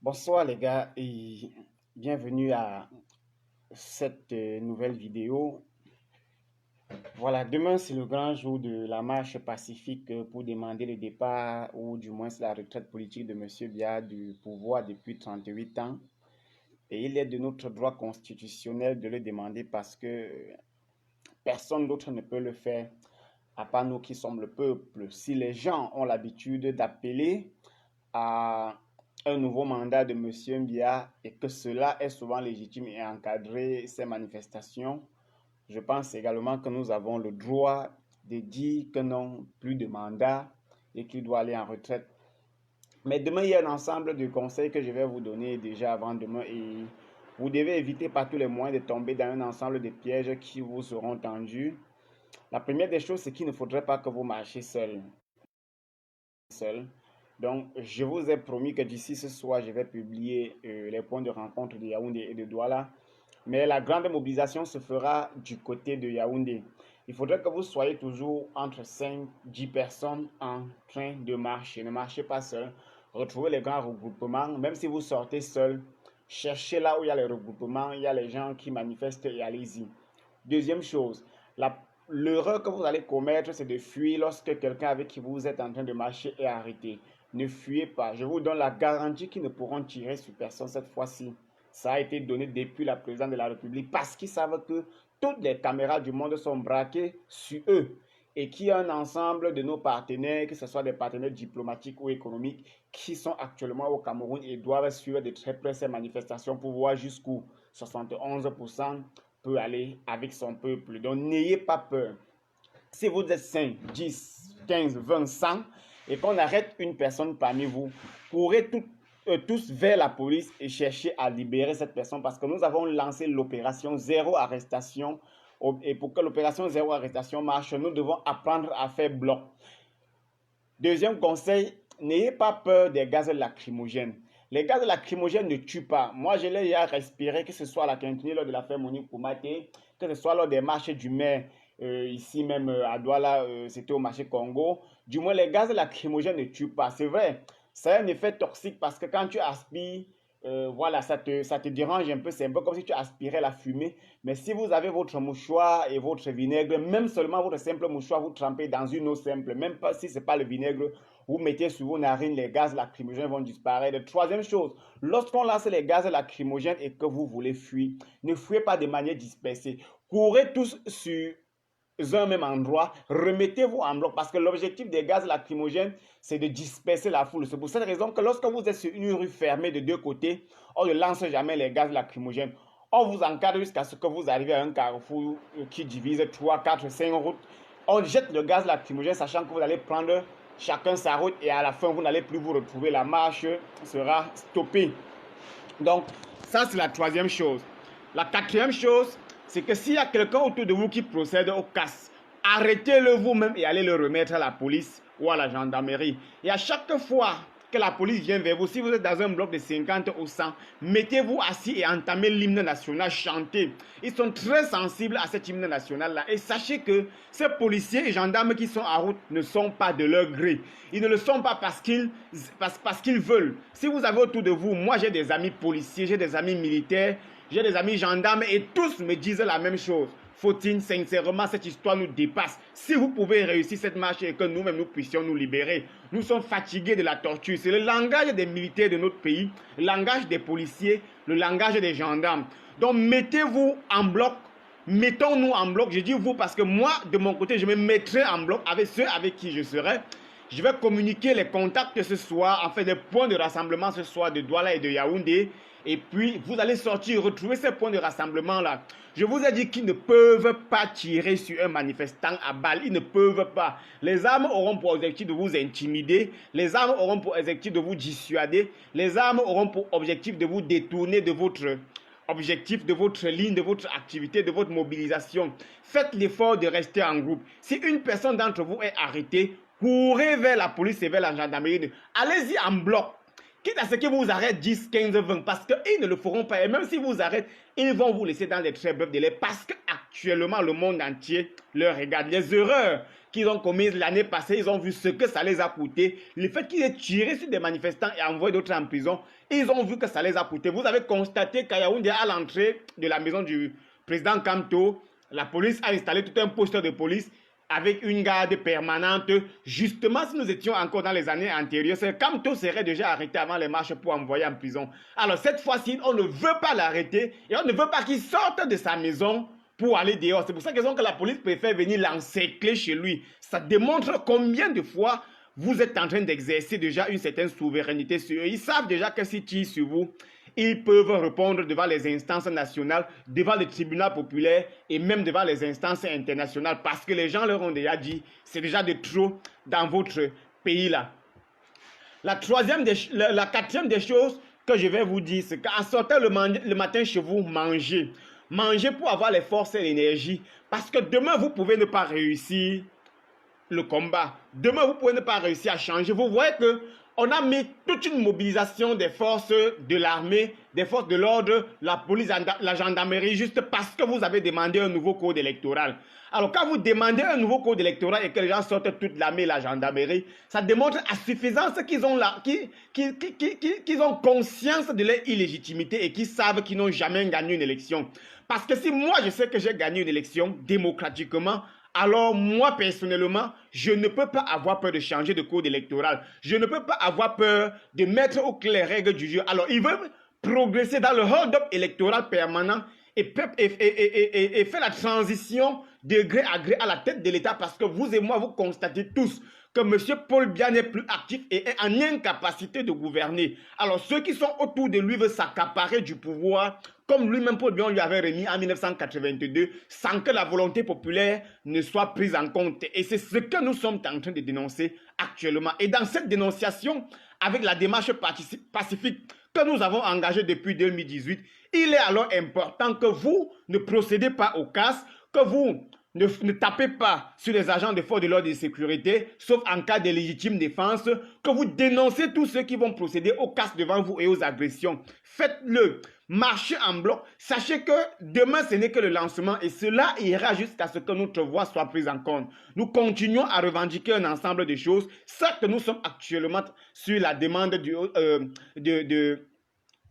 Bonsoir les gars et bienvenue à cette nouvelle vidéo. Voilà, demain c'est le grand jour de la marche pacifique pour demander le départ ou du moins la retraite politique de Monsieur Biya du pouvoir depuis 38 ans. Et il est de notre droit constitutionnel de le demander parce que personne d'autre ne peut le faire à part nous qui sommes le peuple. Si les gens ont l'habitude d'appeler à un nouveau mandat de M. Biya et que cela est souvent légitime et encadré ces manifestations, je pense également que nous avons le droit de dire que non, plus de mandat et qu'il doit aller en retraite. Mais demain, il y a un ensemble de conseils que je vais vous donner déjà avant demain et vous devez éviter par tous les moyens de tomber dans un ensemble de pièges qui vous seront tendus. La première des choses, c'est qu'il ne faudrait pas que vous marchiez seul. Donc, je vous ai promis que d'ici ce soir, je vais publier les points de rencontre de Yaoundé et de Douala. Mais la grande mobilisation se fera du côté de Yaoundé. Il faudrait que vous soyez toujours entre 5 et 10 personnes en train de marcher. Ne marchez pas seul. Retrouvez les grands regroupements. Même si vous sortez seul, cherchez là où il y a les regroupements, il y a les gens qui manifestent et allez-y. Deuxième chose, l'erreur que vous allez commettre, c'est de fuir lorsque quelqu'un avec qui vous êtes en train de marcher est arrêté. Ne fuyez pas. Je vous donne la garantie qu'ils ne pourront tirer sur personne cette fois-ci. Ça a été donné depuis la présidente de la République parce qu'ils savent que toutes les caméras du monde sont braquées sur eux et qu'il y a un ensemble de nos partenaires, que ce soit des partenaires diplomatiques ou économiques, qui sont actuellement au Cameroun et doivent suivre de très près ces manifestations pour voir jusqu'où 71% peut aller avec son peuple. Donc n'ayez pas peur. Si vous êtes 5, 10, 15, 20, 100 et qu'on arrête une personne parmi vous, courez tous vers la police et chercher à libérer cette personne parce que nous avons lancé l'opération zéro arrestation. Et pour que l'opération zéro arrestation marche, nous devons apprendre à faire bloc. Deuxième conseil, n'ayez pas peur des gaz lacrymogènes. Les gaz lacrymogènes ne tuent pas. Moi, je l'ai déjà respiré, que ce soit à la cantine lors de l'affaire Monique Koumaté, que ce soit lors des marches du maire, ici même à Douala, c'était au marché Congo. Du moins, les gaz lacrymogènes ne tuent pas. C'est vrai, ça a un effet toxique parce que quand tu aspires, voilà, ça te dérange un peu. C'est un peu comme si tu aspirais la fumée. Mais si vous avez votre mouchoir et votre vinaigre, même seulement votre simple mouchoir, vous trempez dans une eau simple, même pas si ce n'est pas le vinaigre, vous mettez sur vos narines, les gaz lacrymogènes vont disparaître. Troisième chose, lorsqu'on lance les gaz lacrymogènes et que vous voulez fuir, ne fuyez pas de manière dispersée. Courez tous sur un même endroit, remettez-vous en bloc parce que l'objectif des gaz lacrymogènes, c'est de disperser la foule. C'est pour cette raison que lorsque vous êtes sur une rue fermée de deux côtés, on ne lance jamais les gaz lacrymogènes. On vous encadre jusqu'à ce que vous arrivez à un carrefour qui divise 3, 4, 5 routes. On jette le gaz lacrymogène sachant que vous allez prendre chacun sa route et à la fin, vous n'allez plus vous retrouver. La marche sera stoppée. Donc, ça, c'est la troisième chose. La quatrième chose, c'est que s'il y a quelqu'un autour de vous qui procède au casse, arrêtez-le vous-même et allez le remettre à la police ou à la gendarmerie. Et à chaque fois que la police vient vers vous, si vous êtes dans un bloc de 50 ou 100, mettez-vous assis et entamez l'hymne national, chantez. Ils sont très sensibles à cet hymne national-là. Et sachez que ces policiers et gendarmes qui sont en route ne sont pas de leur gré. Ils ne le sont pas parce qu'ils veulent. Si vous avez autour de vous, moi j'ai des amis policiers, j'ai des amis militaires, j'ai des amis gendarmes et tous me disent la même chose. Faut-il sincèrement, cette histoire nous dépasse. Si vous pouvez réussir cette marche et que nous-mêmes nous puissions nous libérer, nous sommes fatigués de la torture. C'est le langage des militaires de notre pays, le langage des policiers, le langage des gendarmes. Donc mettez-vous en bloc, mettons-nous en bloc. Je dis vous parce que moi, de mon côté, je me mettrai en bloc avec ceux avec qui je serai. Je vais communiquer les contacts ce soir, en fait des points de rassemblement ce soir de Douala et de Yaoundé. Et puis, vous allez sortir, retrouver ces points de rassemblement-là. Je vous ai dit qu'ils ne peuvent pas tirer sur un manifestant à balle. Ils ne peuvent pas. Les armes auront pour objectif de vous intimider. Les armes auront pour objectif de vous dissuader. Les armes auront pour objectif de vous détourner de votre objectif, de votre ligne, de votre activité, de votre mobilisation. Faites l'effort de rester en groupe. Si une personne d'entre vous est arrêtée, courez vers la police et vers la gendarmerie. Allez-y en bloc. Quitte à ce qu'ils vous arrêtent 10, 15, 20, parce qu'ils ne le feront pas. Et même s'ils vous arrêtent, ils vont vous laisser dans des très brefs délais parce qu'actuellement, le monde entier leur regarde. Les erreurs qu'ils ont commises l'année passée, ils ont vu ce que ça les a coûté. Le fait qu'ils aient tiré sur des manifestants et envoyé d'autres en prison, ils ont vu que ça les a coûté. Vous avez constaté qu'à Yaoundé, à l'entrée de la maison du président Kamto, la police a installé tout un poste de police avec une garde permanente. Justement, si nous étions encore dans les années antérieures, Kamto serait déjà arrêté avant les marches pour envoyer en prison. Alors cette fois-ci, on ne veut pas l'arrêter et on ne veut pas qu'il sorte de sa maison pour aller dehors. C'est pour ça que la police préfère venir l'encercler chez lui. Ça démontre combien de fois vous êtes en train d'exercer déjà une certaine souveraineté sur eux. Ils savent déjà que s'ils tirent sur vous, ils peuvent répondre devant les instances nationales, devant le tribunal populaire et même devant les instances internationales parce que les gens leur ont déjà dit, c'est déjà de trop dans votre pays-là. La quatrième des choses que je vais vous dire, c'est qu'en sortant le matin chez vous, mangez. Mangez pour avoir les forces et l'énergie parce que demain, vous pouvez ne pas réussir le combat. Demain, vous pouvez ne pas réussir à changer. Vous voyez que on a mis toute une mobilisation des forces de l'armée, des forces de l'ordre, la police, la gendarmerie, juste parce que vous avez demandé un nouveau code électoral. Alors, quand vous demandez un nouveau code électoral et que les gens sortent toute l'armée et la gendarmerie, ça démontre à suffisance qu'ils ont conscience de leur illégitimité et qu'ils savent qu'ils n'ont jamais gagné une élection. Parce que si moi, je sais que j'ai gagné une élection démocratiquement, alors moi, personnellement, je ne peux pas avoir peur de changer de code électoral. Je ne peux pas avoir peur de mettre au clair les règles du jeu. Alors, ils veulent progresser dans le hold-up électoral permanent et faire la transition de gré à gré à la tête de l'État parce que vous et moi, vous constatez tous que M. Paul Biya n'est plus actif et est en incapacité de gouverner. Alors, ceux qui sont autour de lui veulent s'accaparer du pouvoir, comme lui-même Paul Biya lui avait remis en 1982, sans que la volonté populaire ne soit prise en compte. Et c'est ce que nous sommes en train de dénoncer actuellement. Et dans cette dénonciation, avec la démarche pacifique que nous avons engagée depuis 2018, il est alors important que vous ne procédez pas au casse, que vous ne tapez pas sur les agents de force de l'ordre et de sécurité, sauf en cas de légitime défense, que vous dénoncez tous ceux qui vont procéder au casse devant vous et aux agressions. Faites-le. Marchez en bloc. Sachez que demain, ce n'est que le lancement et cela ira jusqu'à ce que notre voix soit prise en compte. Nous continuons à revendiquer un ensemble de choses. Certes, nous sommes actuellement sur la demande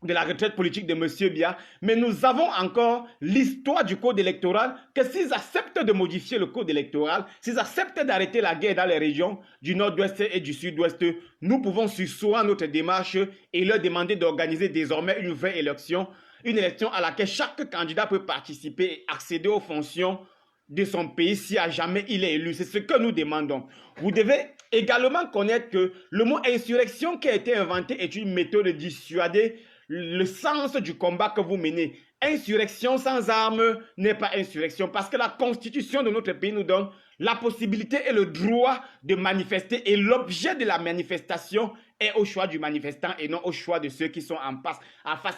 de la retraite politique de M. Biya, mais nous avons encore l'histoire du code électoral, que s'ils acceptent de modifier le code électoral, s'ils acceptent d'arrêter la guerre dans les régions du nord-ouest et du sud-ouest, nous pouvons surseoir notre démarche et leur demander d'organiser désormais une vraie élection, une élection à laquelle chaque candidat peut participer et accéder aux fonctions de son pays si à jamais il est élu. C'est ce que nous demandons. Vous devez également connaître que le mot insurrection qui a été inventé est une méthode de dissuader le sens du combat que vous menez. Insurrection sans armes n'est pas insurrection parce que la constitution de notre pays nous donne la possibilité et le droit de manifester et l'objet de la manifestation est au choix du manifestant et non au choix de ceux qui sont en face.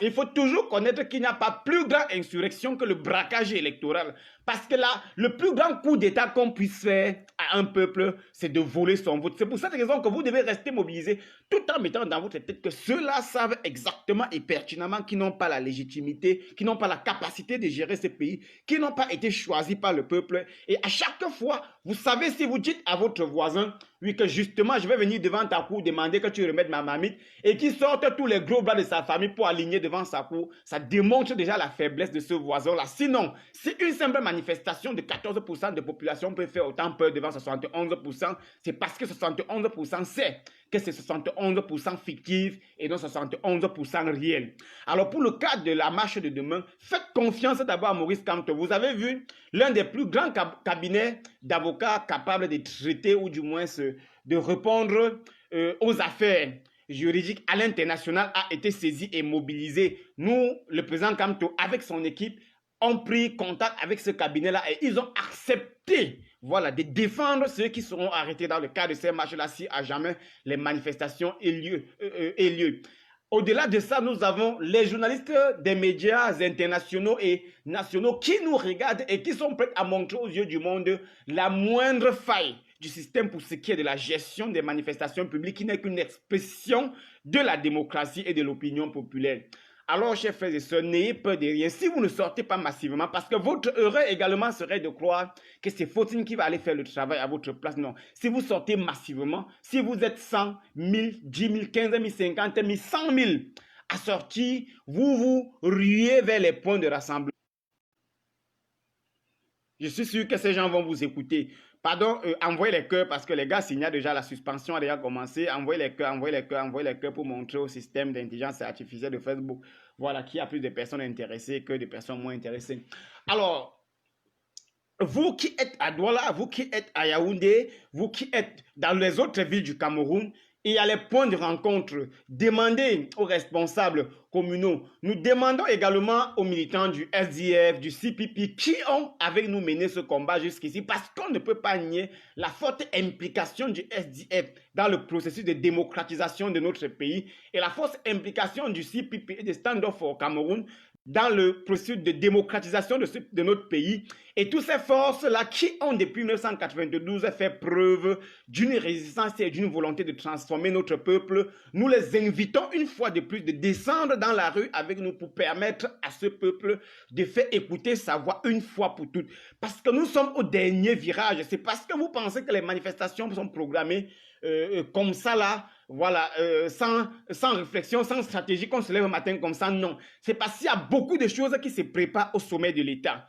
Il faut toujours connaître qu'il n'y a pas plus grande insurrection que le braquage électoral. Parce que là, le plus grand coup d'État qu'on puisse faire à un peuple, c'est de voler son vote. C'est pour cette raison que vous devez rester mobilisé tout en mettant dans votre tête que ceux-là savent exactement et pertinemment qu'ils n'ont pas la légitimité, qu'ils n'ont pas la capacité de gérer ce pays, qu'ils n'ont pas été choisis par le peuple. Et à chaque fois, vous savez, si vous dites à votre voisin, oui, que justement, je vais venir devant ta cour demander que tu remettes ma marmite et qu'il sorte tous les gros bras de sa famille pour aligner devant sa cour, ça démontre déjà la faiblesse de ce voisin-là. Sinon, si une simple manifestation de 14% de population peut faire autant peur devant 71%, c'est parce que 71% sait que c'est 71% fictif et non 71% réel. Alors pour le cas de la marche de demain, faites confiance d'abord à Maurice Kamto. Vous avez vu l'un des plus grands cabinets d'avocats capables de traiter ou du moins de répondre aux affaires juridiques à l'international a été saisi et mobilisé. Nous, le président Kamto, avec son équipe, ont pris contact avec ce cabinet-là et ils ont accepté, voilà, de défendre ceux qui seront arrêtés dans le cadre de ces marches-là si à jamais les manifestations aient lieu. Au-delà de ça, nous avons les journalistes des médias internationaux et nationaux qui nous regardent et qui sont prêts à montrer aux yeux du monde la moindre faille du système pour ce qui est de la gestion des manifestations publiques qui n'est qu'une expression de la démocratie et de l'opinion populaire. Alors, chers frères et sœurs, n'ayez peur de rien si vous ne sortez pas massivement, parce que votre erreur également serait de croire que c'est Faustine qui va aller faire le travail à votre place. Non, si vous sortez massivement, si vous êtes 100, 1000, 10 000, 15 000, 50 000, 100 000 à sortir, vous vous ruez vers les points de rassemblement. Je suis sûr que ces gens vont vous écouter. Pardon, envoyez les cœurs parce que les gars signalent déjà la suspension a déjà commencé. Envoyez les cœurs, envoyez les cœurs, envoyez les cœurs pour montrer au système d'intelligence artificielle de Facebook, voilà, qu'il y a plus de personnes intéressées que de personnes moins intéressées. Alors, vous qui êtes à Douala, vous qui êtes à Yaoundé, vous qui êtes dans les autres villes du Cameroun, il y a les points de rencontre. Demandez aux responsables communaux. Nous demandons également aux militants du SDF, du CPP, qui ont avec nous mené ce combat jusqu'ici, parce qu'on ne peut pas nier la forte implication du SDF dans le processus de démocratisation de notre pays et la forte implication du CPP et de Stand Up for Cameroun dans le processus de démocratisation de notre pays. Et toutes ces forces-là qui ont depuis 1992 fait preuve d'une résistance et d'une volonté de transformer notre peuple, nous les invitons une fois de plus de descendre dans la rue avec nous pour permettre à ce peuple de faire écouter sa voix une fois pour toutes. Parce que nous sommes au dernier virage. C'est parce que vous pensez que les manifestations sont programmées comme ça là, voilà, sans réflexion, sans stratégie, qu'on se lève le matin comme ça, non. C'est parce qu'il y a beaucoup de choses qui se préparent au sommet de l'État.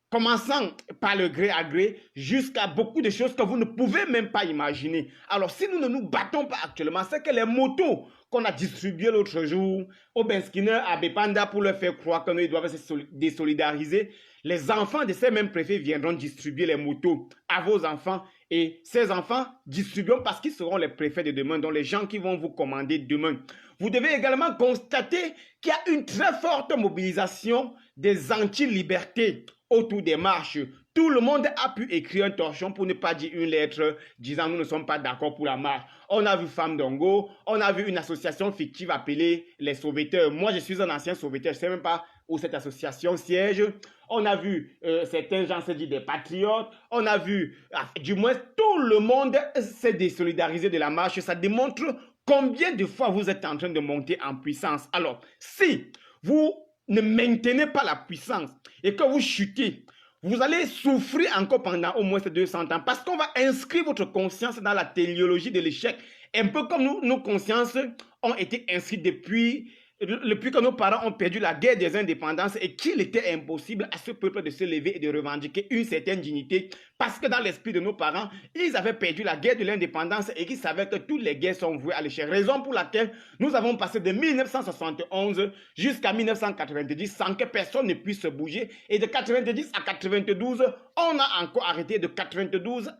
Commençant par le gré à gré, jusqu'à beaucoup de choses que vous ne pouvez même pas imaginer. Alors, si nous ne nous battons pas actuellement, c'est que les motos qu'on a distribuées l'autre jour au Benskiner, à Bepanda, pour leur faire croire qu'ils doivent se désolidariser, les enfants de ces mêmes préfets viendront distribuer les motos à vos enfants. Et ces enfants distribueront parce qu'ils seront les préfets de demain, donc les gens qui vont vous commander demain. Vous devez également constater qu'il y a une très forte mobilisation des anti-libertés autour des marches. Tout le monde a pu écrire un torchon pour ne pas dire une lettre disant nous ne sommes pas d'accord pour la marche. On a vu Femmes Dongo, on a vu une association fictive appelée les Sauveteurs. Moi, je suis un ancien sauveteur, je ne sais même pas où cette association siège. On a vu certains gens se dire des patriotes. On a vu, du moins, tout le monde s'est désolidarisé de la marche. Ça démontre combien de fois vous êtes en train de monter en puissance. Alors, si vous ne maintenez pas la puissance et que vous chutez, vous allez souffrir encore pendant au moins 200 ans parce qu'on va inscrire votre conscience dans la téléologie de l'échec. Un peu comme nos consciences ont été inscrites depuis que nos parents ont perdu la guerre des indépendances et qu'il était impossible à ce peuple de se lever et de revendiquer une certaine dignité parce que dans l'esprit de nos parents, ils avaient perdu la guerre de l'indépendance et qu'ils savaient que toutes les guerres sont vouées à l'échec. Raison pour laquelle nous avons passé de 1971 jusqu'à 1990 sans que personne ne puisse se bouger et de 90 à 92, on a encore arrêté de 92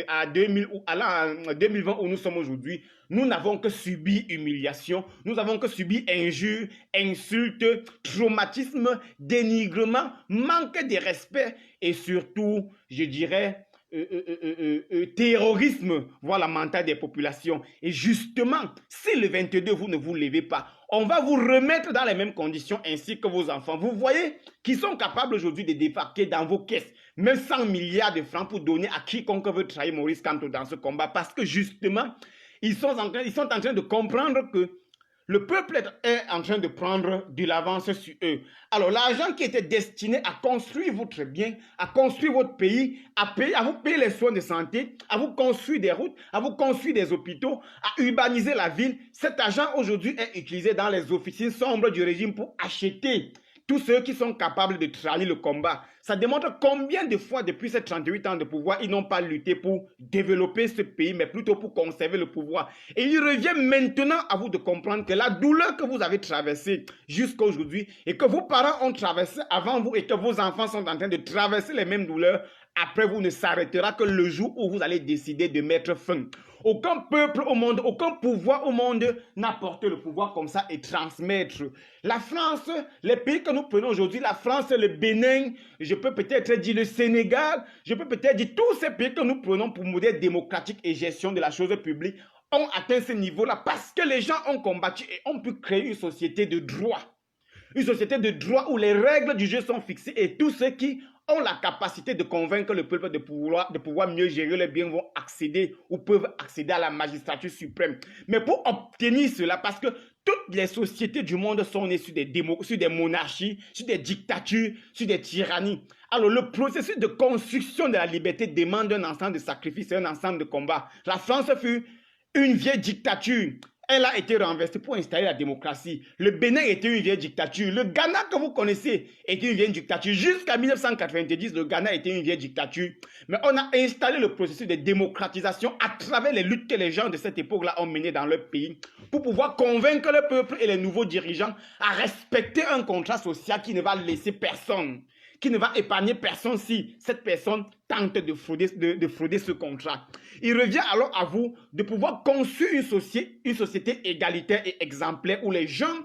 à 2000 ou à 2020 où nous sommes aujourd'hui. Nous n'avons que subi humiliation, nous avons que subi injures, insultes, traumatisme, dénigrement, manque de respect et surtout, je dirais, terrorisme, voilà, mental des populations. Et justement, si le 22, vous ne vous levez pas, on va vous remettre dans les mêmes conditions ainsi que vos enfants. Vous voyez qu'ils sont capables aujourd'hui de débarquer dans vos caisses, même 100 milliards de francs pour donner à quiconque veut trahir Maurice Kamto dans ce combat parce que justement, ils sont en train de comprendre que le peuple est en train de prendre de l'avance sur eux. Alors l'argent qui était destiné à construire votre bien, à construire votre pays, à vous payer les soins de santé, à vous construire des routes, à vous construire des hôpitaux, à urbaniser la ville, cet argent aujourd'hui est utilisé dans les officines sombres du régime pour acheter tous ceux qui sont capables de trahir le combat. Ça démontre combien de fois depuis ces 38 ans de pouvoir, ils n'ont pas lutté pour développer ce pays, mais plutôt pour conserver le pouvoir. Et il revient maintenant à vous de comprendre que la douleur que vous avez traversée jusqu'à aujourd'hui et que vos parents ont traversé avant vous et que vos enfants sont en train de traverser les mêmes douleurs, après vous ne s'arrêtera que le jour où vous allez décider de mettre fin. Aucun peuple au monde, aucun pouvoir au monde n'a porté le pouvoir comme ça et transmettre. La France, les pays que nous prenons aujourd'hui, la France, le Bénin, je peux peut-être dire le Sénégal, je peux peut-être dire tous ces pays que nous prenons pour modèle démocratique et gestion de la chose publique ont atteint ce niveau-là parce que les gens ont combattu et ont pu créer une société de droit. Une société de droit où les règles du jeu sont fixées et tous ceux qui ont la capacité de convaincre le peuple de pouvoir mieux gérer les biens vont accéder ou peuvent accéder à la magistrature suprême. Mais pour obtenir cela, parce que Toutes les sociétés du monde sont nées sur des monarchies, sur des dictatures, sur des tyrannies. Alors, le processus de construction de la liberté demande un ensemble de sacrifices, un ensemble de combats. La France fut une vieille dictature. Elle a été renversée pour installer la démocratie. Le Bénin était une vieille dictature. Le Ghana que vous connaissez était une vieille dictature. Jusqu'à 1990, le Ghana était une vieille dictature. Mais on a installé le processus de démocratisation à travers les luttes que les gens de cette époque-là ont menées dans leur pays pour pouvoir convaincre le peuple et les nouveaux dirigeants à respecter un contrat social qui ne va laisser personne, qui ne va épargner personne si cette personne tente de frauder ce contrat. Il revient alors à vous de pouvoir construire une société égalitaire et exemplaire où les gens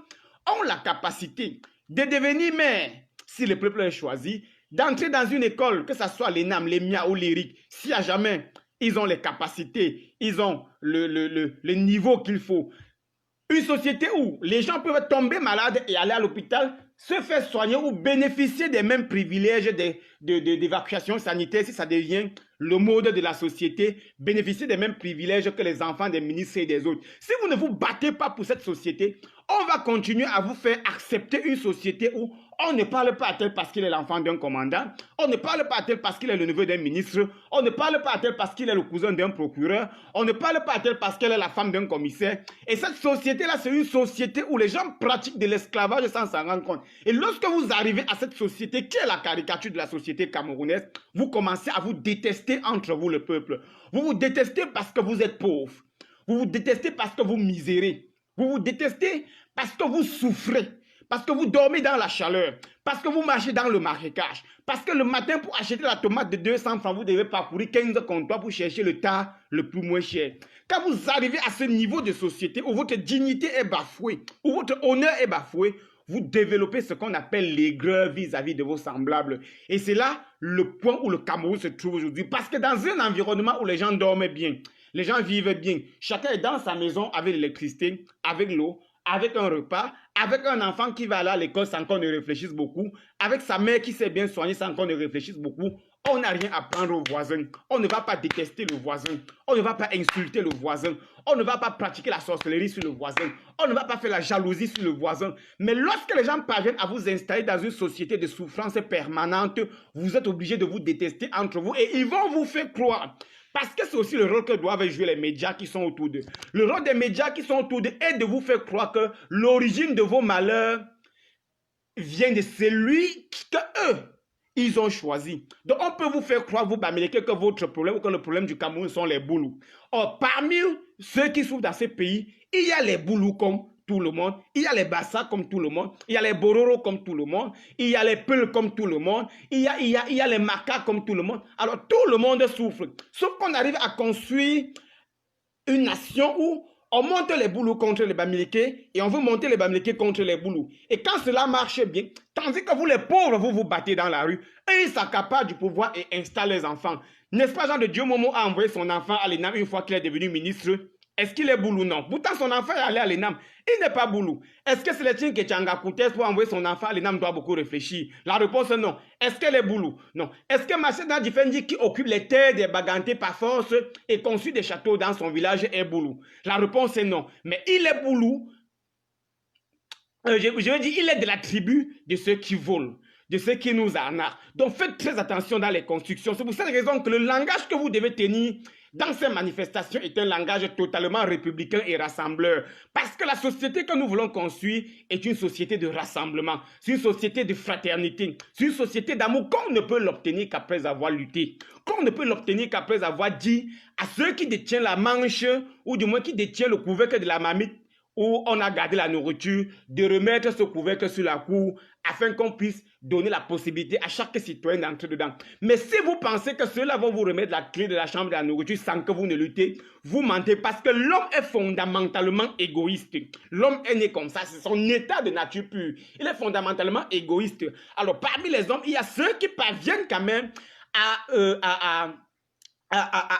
ont la capacité de devenir maire, si le peuple est choisi, d'entrer dans une école, que ce soit l'ENAM, l'EMIA ou l'ERIC, si à jamais ils ont les capacités, ils ont le niveau qu'il faut. Une société où les gens peuvent tomber malades et aller à l'hôpital, se faire soigner ou bénéficier des mêmes privilèges d'évacuation sanitaire si ça devient le mode de la société, bénéficier des mêmes privilèges que les enfants des ministres et des autres. Si vous ne vous battez pas pour cette société, on va continuer à vous faire accepter une société où on ne parle pas à tel parce qu'il est l'enfant d'un commandant, on ne parle pas à tel parce qu'il est le neveu d'un ministre, on ne parle pas à tel parce qu'il est le cousin d'un procureur, on ne parle pas à tel parce qu'elle est la femme d'un commissaire. Et cette société-là, c'est une société où les gens pratiquent de l'esclavage sans s'en rendre compte. Et lorsque vous arrivez à cette société, qui est la caricature de la société camerounaise, vous commencez à vous détester entre vous, le peuple. Vous vous détestez parce que vous êtes pauvre. Vous vous détestez parce que vous misérez. Vous vous détestez parce que vous souffrez. Parce que vous dormez dans la chaleur, parce que vous marchez dans le marécage, parce que le matin, pour acheter la tomate de 200 francs, vous devez parcourir 15 comptoirs pour chercher le tas le plus moins cher. Quand vous arrivez à ce niveau de société où votre dignité est bafouée, où votre honneur est bafoué, vous développez ce qu'on appelle l'aigreur vis-à-vis de vos semblables. Et c'est là le point où le Cameroun se trouve aujourd'hui. Parce que dans un environnement où les gens dorment bien, les gens vivent bien, chacun est dans sa maison avec l'électricité, avec l'eau, avec un repas, avec un enfant qui va aller à l'école sans qu'on ne réfléchisse beaucoup, avec sa mère qui s'est bien soignée sans qu'on ne réfléchisse beaucoup, on n'a rien à prendre au voisin. On ne va pas détester le voisin. On ne va pas insulter le voisin. On ne va pas pratiquer la sorcellerie sur le voisin. On ne va pas faire la jalousie sur le voisin. Mais lorsque les gens parviennent à vous installer dans une société de souffrance permanente, vous êtes obligés de vous détester entre vous et ils vont vous faire croire. Parce que c'est aussi le rôle que doivent jouer les médias qui sont autour d'eux. Le rôle des médias qui sont autour d'eux est de vous faire croire que l'origine de vos malheurs vient de celui que eux, ils ont choisi. Donc on peut vous faire croire, vous Bamileke, que votre problème ou que le problème du Cameroun sont les boulous. Or, parmi ceux qui souffrent dans ces pays, il y a les boulous comme tout le monde, il y a les Bassa comme tout le monde, il y a les Bororo comme tout le monde, il y a les Peuls comme tout le monde, il y a les Makas comme tout le monde. Alors tout le monde souffre. Sauf qu'on arrive à construire une nation où on monte les boulous contre les Bamileke et on veut monter les Bamileke contre les boulous. Et quand cela marche bien, tandis que vous les pauvres, vous vous battez dans la rue, et ils s'accaparent du pouvoir et installent les enfants. N'est-ce pas Jean de Dieu Momo a envoyé son enfant à l'ENAM une fois qu'il est devenu ministre? Est-ce qu'il est boulou? Non. Pourtant, son enfant est allé à l'ENAM. Il n'est pas boulou. Est-ce que Célestine Ketchanga Koutes pour envoyer son enfant à l'ENAM doit beaucoup réfléchir? La réponse est non. Est-ce qu'elle est boulou? Non. Est-ce que Macheda Difendi qui occupe les terres des Bagantés par force et construit des châteaux dans son village est boulou? La réponse est non. Mais il est boulou. Je veux dire, il est de la tribu de ceux qui volent, de ceux qui nous arnaquent. Donc faites très attention dans les constructions. C'est pour cette raison que le langage que vous devez tenir dans ces manifestations est un langage totalement républicain et rassembleur. Parce que la société que nous voulons construire est une société de rassemblement, c'est une société de fraternité, c'est une société d'amour qu'on ne peut l'obtenir qu'après avoir lutté, qu'on ne peut l'obtenir qu'après avoir dit à ceux qui détiennent la manche, ou du moins qui détiennent le couvercle de la marmite, où on a gardé la nourriture, de remettre ce couvercle sur la cour afin qu'on puisse donner la possibilité à chaque citoyen d'entrer dedans. Mais si vous pensez que ceux-là vont vous remettre la clé de la chambre de la nourriture sans que vous ne luttez, vous mentez parce que l'homme est fondamentalement égoïste. L'homme est né comme ça, c'est son état de nature pure. Il est fondamentalement égoïste. Alors parmi les hommes, il y a ceux qui parviennent quand même à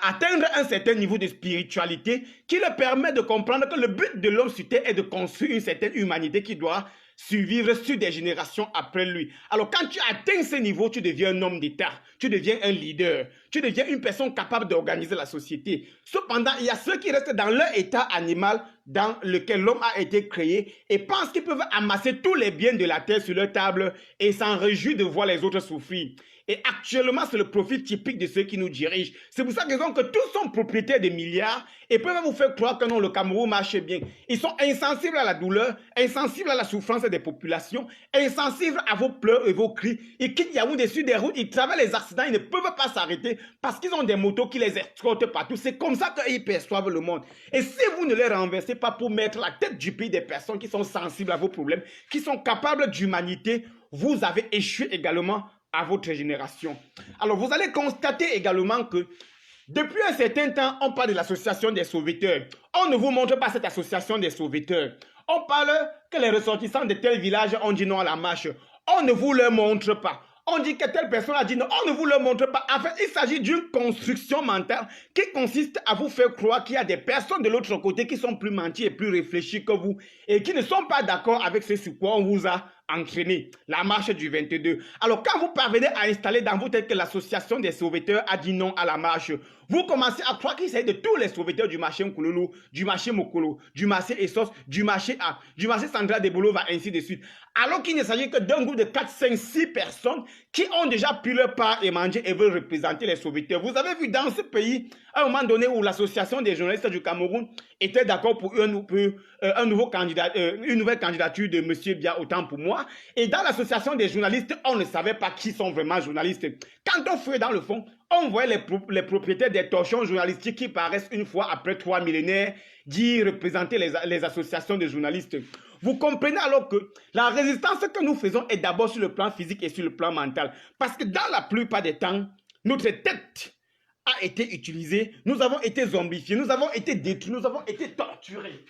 atteindre un certain niveau de spiritualité qui leur permet de comprendre que le but de l'homme sur terre est de construire une certaine humanité qui doit survivre sur des générations après lui. Alors quand tu atteins ce niveau, tu deviens un homme d'État, tu deviens un leader, tu deviens une personne capable d'organiser la société. Cependant, il y a ceux qui restent dans leur état animal dans lequel l'homme a été créé et pensent qu'ils peuvent amasser tous les biens de la terre sur leur table et s'en réjouir de voir les autres souffrir. Et actuellement, c'est le profil typique de ceux qui nous dirigent. C'est pour ça qu'ils ont que tous sont propriétaires de milliards et peuvent vous faire croire que non, le Cameroun marche bien. Ils sont insensibles à la douleur, insensibles à la souffrance des populations, insensibles à vos pleurs et vos cris. Ils quittent Yaoundé sur des routes, ils traversent les accidents, ils ne peuvent pas s'arrêter parce qu'ils ont des motos qui les escortent partout. C'est comme ça qu'ils perçoivent le monde. Et si vous ne les renversez pas pour mettre la tête du pays des personnes qui sont sensibles à vos problèmes, qui sont capables d'humanité, vous avez échoué également à votre génération. Alors, vous allez constater également que depuis un certain temps, on parle de l'association des sauveteurs. On ne vous montre pas cette association des sauveteurs. On parle que les ressortissants de tel village ont dit non à la marche. On ne vous le montre pas. On dit que telle personne a dit non, on ne vous le montre pas. En fait, il s'agit d'une construction mentale qui consiste à vous faire croire qu'il y a des personnes de l'autre côté qui sont plus menties et plus réfléchies que vous et qui ne sont pas d'accord avec ce sur quoi on vous a entraîné, la marche du 22. Alors, quand vous parvenez à installer dans vous tête que l'association des sauveteurs a dit non à la marche, vous commencez à croire qu'il s'agit de tous les sauveteurs du marché Mkouloulou, du marché Mokolo, du marché Essos, du marché A, du marché Central de Bolova, ainsi de suite. Alors qu'il ne s'agit que d'un groupe de 4, 5, 6 personnes qui ont déjà pu leur part et manger et veulent représenter les sauveteurs. Vous avez vu dans ce pays, à un moment donné où l'association des journalistes du Cameroun était d'accord pour une nouvelle candidature de M. Bia, autant pour moi. Et dans l'association des journalistes, on ne savait pas qui sont vraiment journalistes. Quand on fouille dans le fond, on voyait les propriétaires des torchons journalistiques qui paraissent une fois après 3 millénaires dire représenter les associations de journalistes. Vous comprenez alors que la résistance que nous faisons est d'abord sur le plan physique et sur le plan mental. Parce que dans la plupart des temps, notre tête a été utilisée, nous avons été zombifiés, nous avons été détruits, nous avons été torturés.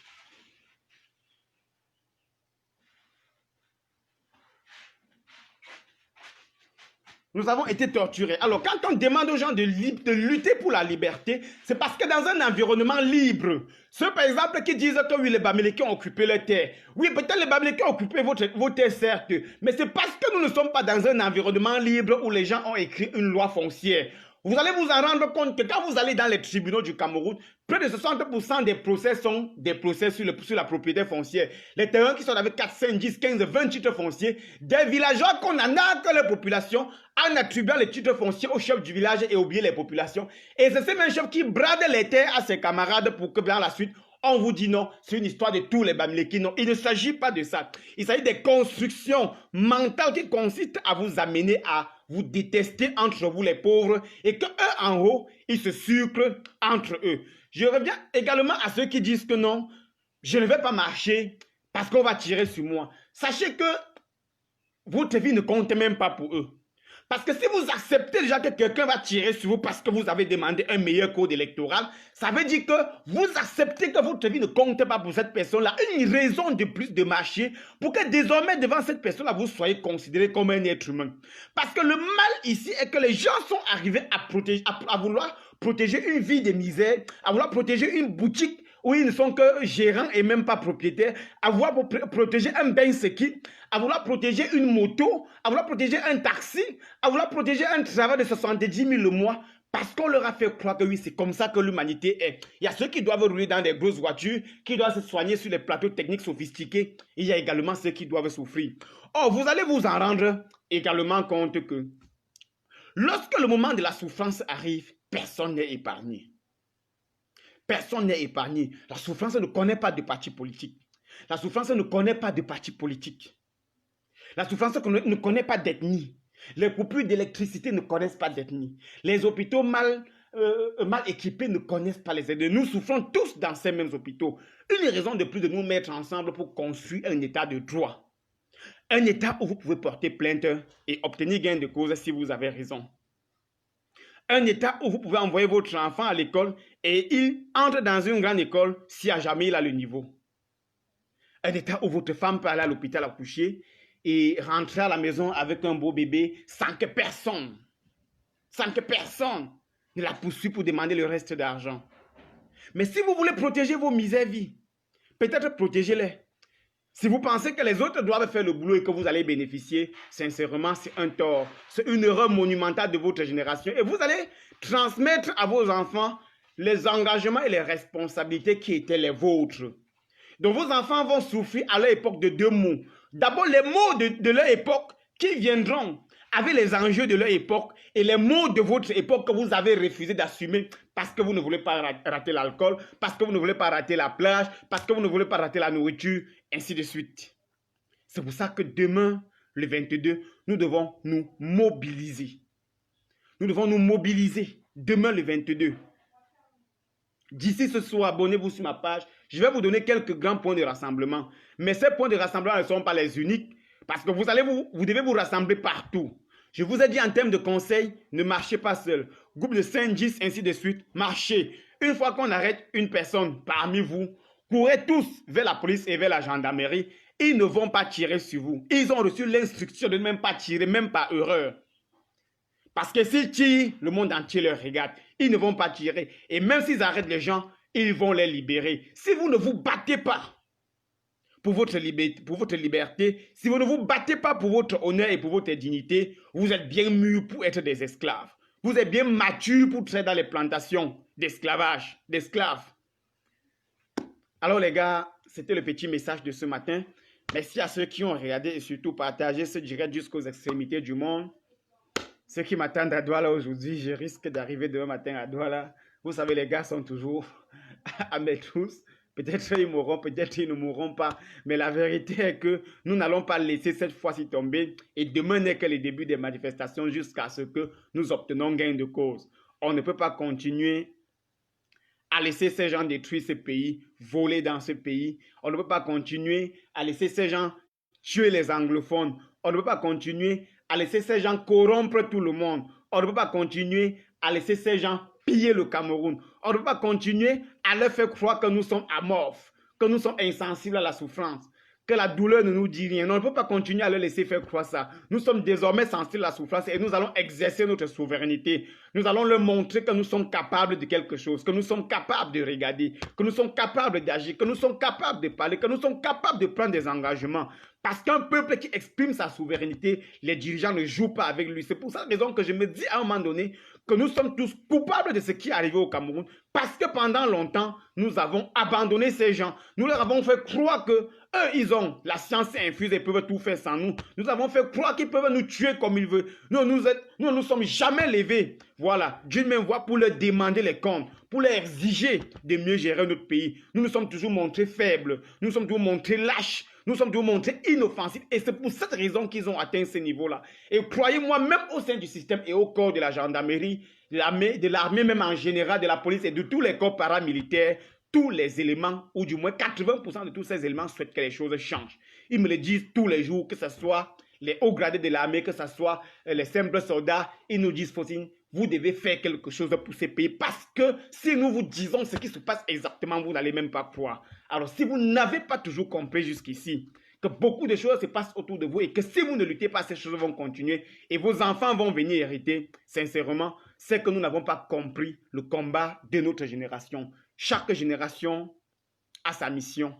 Nous avons été torturés. Alors, quand on demande aux gens de lutter pour la liberté, c'est parce que dans un environnement libre, ceux par exemple qui disent que oui, les Bamileke ont occupé les terres. Oui, peut-être les Bamileke ont occupé vos terres, certes, mais c'est parce que nous ne sommes pas dans un environnement libre où les gens ont écrit une loi foncière. Vous allez vous en rendre compte que quand vous allez dans les tribunaux du Cameroun, près de 60% des procès sont des procès sur la propriété foncière. Les terrains qui sont avec 4, 5, 10, 15, 20 titres fonciers, des villageois qu'on en a que la population, en attribuant les titres fonciers au chef du village et oublier les populations. Et c'est ces mêmes chefs qui bradent les terres à ses camarades pour que dans la suite, on vous dit non, c'est une histoire de tous les Bamileke. Non, il ne s'agit pas de ça. Il s'agit des constructions mentales qui consistent à vous amener à vous détester entre vous les pauvres et que eux en haut, ils se sucrent entre eux. Je reviens également à ceux qui disent que non, je ne vais pas marcher parce qu'on va tirer sur moi. Sachez que votre vie ne compte même pas pour eux. Parce que si vous acceptez déjà que quelqu'un va tirer sur vous parce que vous avez demandé un meilleur code électoral, ça veut dire que vous acceptez que votre vie ne compte pas pour cette personne-là. Une raison de plus de marcher pour que désormais devant cette personne-là, vous soyez considéré comme un être humain. Parce que le mal ici est que les gens sont arrivés à vouloir protéger une vie de misère, à vouloir protéger une boutique où ils ne sont que gérants et même pas propriétaires, à vouloir protéger un bain ski, à vouloir protéger une moto, à vouloir protéger un taxi, à vouloir protéger un travail de 70 000 le mois, parce qu'on leur a fait croire que oui, c'est comme ça que l'humanité est. Il y a ceux qui doivent rouler dans des grosses voitures, qui doivent se soigner sur les plateaux techniques sophistiqués, et il y a également ceux qui doivent souffrir. Or, vous allez vous en rendre également compte que lorsque le moment de la souffrance arrive, personne n'est épargné. Personne n'est épargné. La souffrance ne connaît pas de parti politique. La souffrance ne connaît pas de parti politique. La souffrance ne connaît pas d'ethnie. Les coupures d'électricité ne connaissent pas d'ethnie. Les hôpitaux mal équipés ne connaissent pas les aides. Nous souffrons tous dans ces mêmes hôpitaux. Une raison de plus de nous mettre ensemble pour construire un état de droit. Un état où vous pouvez porter plainte et obtenir gain de cause si vous avez raison. Un état où vous pouvez envoyer votre enfant à l'école et il entre dans une grande école si à jamais il a le niveau. Un état où votre femme peut aller à l'hôpital accoucher et rentrer à la maison avec un beau bébé sans que personne ne la poursuive pour demander le reste d'argent. Mais si vous voulez protéger vos misères vies, peut-être protégez-les. Si vous pensez que les autres doivent faire le boulot et que vous allez bénéficier, sincèrement, c'est un tort. C'est une erreur monumentale de votre génération. Et vous allez transmettre à vos enfants les engagements et les responsabilités qui étaient les vôtres. Donc vos enfants vont souffrir à leur époque de deux mots. D'abord, les mots de leur époque qui viendront avec les enjeux de leur époque et les mots de votre époque que vous avez refusé d'assumer parce que vous ne voulez pas rater l'alcool, parce que vous ne voulez pas rater la plage, parce que vous ne voulez pas rater la nourriture, ainsi de suite. C'est pour ça que demain, le 22, nous devons nous mobiliser. Nous devons nous mobiliser demain le 22. D'ici ce soir, abonnez-vous sur ma page. Je vais vous donner quelques grands points de rassemblement. Mais ces points de rassemblement ne sont pas les uniques parce que vous devez vous rassembler partout. Je vous ai dit en termes de conseils, ne marchez pas seul. Groupe de 5, 10, ainsi de suite, marchez. Une fois qu'on arrête une personne parmi vous, courez tous vers la police et vers la gendarmerie. Ils ne vont pas tirer sur vous. Ils ont reçu l'instruction de ne même pas tirer, même par erreur. Parce que s'ils tirent, le monde entier leur regarde. Ils ne vont pas tirer. Et même s'ils arrêtent les gens, ils vont les libérer. Si vous ne vous battez pas pour votre liberté, si vous ne vous battez pas pour votre honneur et pour votre dignité, vous êtes bien mûrs pour être des esclaves. Vous êtes bien matures pour travailler dans les plantations d'esclavage, d'esclaves. Alors les gars, c'était le petit message de ce matin. Merci à ceux qui ont regardé et surtout partagé ce direct jusqu'aux extrémités du monde. Ceux qui m'attendent à Douala aujourd'hui, je risque d'arriver demain matin à Douala. Vous savez, les gars sont toujours à mes trousses. Peut-être ils mourront, peut-être ils ne mourront pas. Mais la vérité est que nous n'allons pas laisser cette fois-ci tomber. Et demain n'est que le début des manifestations jusqu'à ce que nous obtenons gain de cause. On ne peut pas continuer à laisser ces gens détruire ce pays, voler dans ce pays. On ne peut pas continuer à laisser ces gens tuer les anglophones. On ne peut pas continuer à laisser ces gens corrompre tout le monde. On ne peut pas continuer à laisser ces gens piller le Cameroun. On ne peut pas continuer à leur faire croire que nous sommes amorphes, que nous sommes insensibles à la souffrance, que la douleur ne nous dit rien. On ne peut pas continuer à leur laisser faire croire ça. Nous sommes désormais sensibles à la souffrance et nous allons exercer notre souveraineté. Nous allons leur montrer que nous sommes capables de quelque chose, que nous sommes capables de regarder, que nous sommes capables d'agir, que nous sommes capables de parler, que nous sommes capables de prendre des engagements. Parce qu'un peuple qui exprime sa souveraineté, les dirigeants ne jouent pas avec lui. C'est pour cette raison que je me dis à un moment donné que nous sommes tous coupables de ce qui est arrivé au Cameroun. Parce que pendant longtemps, nous avons abandonné ces gens. Nous leur avons fait croire que eux, ils ont la science infuse et peuvent tout faire sans nous. Nous avons fait croire qu'ils peuvent nous tuer comme ils veulent. Nous ne nous sommes jamais levés. Voilà, d'une même voix pour leur demander les comptes, pour leur exiger de mieux gérer notre pays. Nous nous sommes toujours montrés faibles. Nous nous sommes toujours montrés lâches. Nous sommes toujours montrés inoffensifs et c'est pour cette raison qu'ils ont atteint ce niveau-là. Et croyez-moi, même au sein du système et au corps de la gendarmerie, de l'armée même en général, de la police et de tous les corps paramilitaires, tous les éléments, ou du moins 80% de tous ces éléments souhaitent que les choses changent. Ils me le disent tous les jours, que ce soit les hauts gradés de l'armée, que ce soit les simples soldats, ils nous disent, Fosine, vous devez faire quelque chose pour ces pays parce que si nous vous disons ce qui se passe exactement, vous n'allez même pas croire. Alors si vous n'avez pas toujours compris jusqu'ici que beaucoup de choses se passent autour de vous et que si vous ne luttez pas, ces choses vont continuer et vos enfants vont venir hériter, sincèrement, c'est que nous n'avons pas compris le combat de notre génération. Chaque génération a sa mission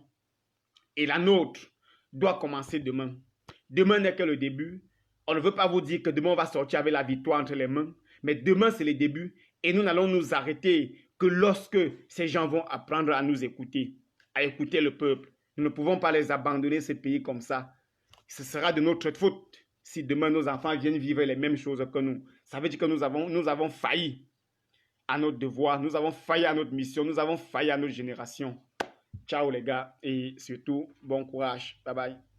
et la nôtre doit commencer demain. Demain n'est que le début. On ne veut pas vous dire que demain on va sortir avec la victoire entre les mains. Mais demain, c'est le début et nous n'allons nous arrêter que lorsque ces gens vont apprendre à nous écouter, à écouter le peuple. Nous ne pouvons pas les abandonner, ce pays comme ça. Ce sera de notre faute si demain nos enfants viennent vivre les mêmes choses que nous. Ça veut dire que nous avons failli à notre devoir, nous avons failli à notre mission, nous avons failli à notre génération. Ciao les gars et surtout, bon courage. Bye bye.